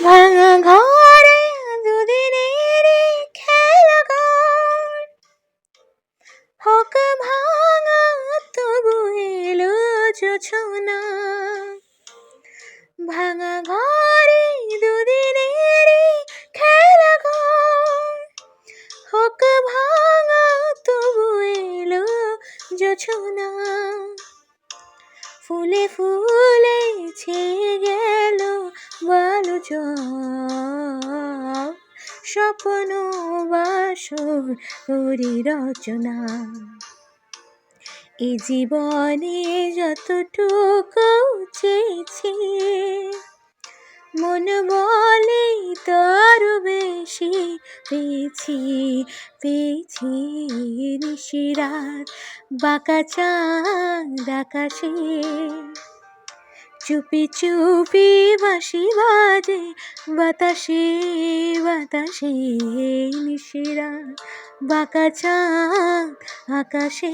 ভাঙা ঘরে দুদিনের খেলা ঘর, হোক ভাঙা তবু এলো জোছনা। ভাঙা ঘরে দুদিনের খেলা ঘর, হোক ভাঙা তবু এলো জোছনা। ফুলে ফুলে ছেয়ে গেল বালু চর, স্বপ্ন বাসর করি রচনা। এ জীবনে যতটুকু চেয়েছি, মন বলে তার বেশি পেয়েছি। পেয়েছি নিশিরাত বাঁকা চাঁদ আকাশে, চুপি চুপি বাঁশি বাজে বাতাসে বাতাসে। নিশিরাত বাঁকা চাঁদ আকাশে।